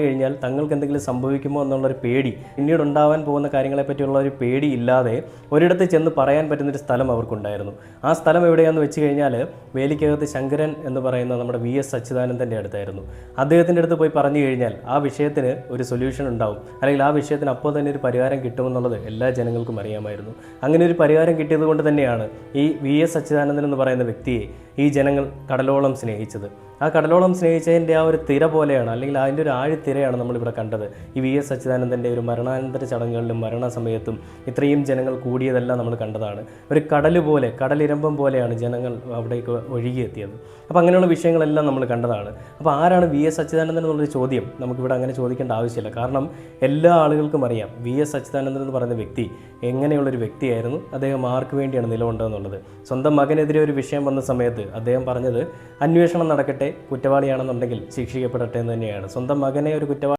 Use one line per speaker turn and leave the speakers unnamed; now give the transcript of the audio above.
കഴിഞ്ഞാൽ തങ്ങൾക്ക് എന്തെങ്കിലും സംഭവിക്കുമോ എന്നുള്ളൊരു പേടി, പിന്നീട് ഉണ്ടാവാൻ പോകുന്ന കാര്യങ്ങളെപ്പറ്റിയുള്ള ഒരു പേടി ഇല്ലാതെ ഒരിടത്ത് ചെന്ന് പറയാൻ പറ്റുന്നൊരു സ്ഥലം അവർക്കുണ്ടായിരുന്നു. ആ സ്ഥലം എവിടെയാണെന്ന് വെച്ച് കഴിഞ്ഞാൽ വേലിക്കകത്ത് ശങ്കരൻ എന്ന് പറയുന്ന നമ്മുടെ VS അച്യുതാനന്ദൻ്റെ അടുത്തായിരുന്നു. അദ്ദേഹത്തിൻ്റെ അടുത്ത് പോയി പറഞ്ഞു കഴിഞ്ഞാൽ ആ വിഷയത്തിന് ഒരു സൊല്യൂഷൻ ഉണ്ടാവും, അല്ലെങ്കിൽ ആ വിഷയത്തിന് അപ്പോൾ തന്നെ ഒരു പരിഹാരം കിട്ടുമെന്നുള്ളത് എല്ലാ ജനങ്ങൾക്കും അറിയാമായിരുന്നു. അങ്ങനെ ഒരു പരിഹാരം കിട്ടിയത് കൊണ്ട് തന്നെയാണ് ഈ VS അച്യുതാനന്ദൻ എന്ന് പറയുന്ന വ്യക്തിയെ ഈ ജനങ്ങൾ കടലോളം സ്നേഹിച്ചത്. ആ കടലോളം സ്നേഹിച്ചതിൻ്റെ ആ ഒരു തിര പോലെയാണ്, അല്ലെങ്കിൽ അതിൻ്റെ ഒരു ആഴിത്തിരയാണ് നമ്മളിവിടെ കണ്ടത്. ഈ VS അച്യുതാനന്ദൻ്റെ ഒരു മരണാനന്തര ചടങ്ങുകളിലും മരണസമയത്തും ഇത്രയും ജനങ്ങൾ കൂടിയതെല്ലാം നമ്മൾ കണ്ടതാണ്. ഒരു കടൽ പോലെ, കടലിരമ്പം പോലെയാണ് ജനങ്ങൾ അവിടേക്ക് ഒഴുകിയെത്തിയത്. അപ്പോൾ അങ്ങനെയുള്ള വിഷയങ്ങളെല്ലാം നമ്മൾ കണ്ടതാണ്. അപ്പോൾ ആരാണ് VS അച്യുതാനന്ദൻ എന്നുള്ളൊരു ചോദ്യം നമുക്കിവിടെ അങ്ങനെ ചോദിക്കേണ്ട ആവശ്യമില്ല. കാരണം എല്ലാ ആളുകൾക്കും അറിയാം VS അച്യുതാനന്ദൻ എന്ന് പറയുന്ന വ്യക്തി എങ്ങനെയുള്ളൊരു വ്യക്തിയായിരുന്നു, അദ്ദേഹം ആർക്ക് വേണ്ടിയാണ് നിലകൊണ്ടതെന്നുള്ളത്. സ്വന്തം മകനെതിരെ ഒരു വിഷയം വന്ന സമയത്ത് അദ്ദേഹം പറഞ്ഞത് അന്വേഷണം നടക്കട്ടെ, കുറ്റവാളിയാണെന്നുണ്ടെങ്കിൽ ശിക്ഷിക്കപ്പെടട്ടെ എന്ന് തന്നെയാണ്. സ്വന്തം മകനെ ഒരു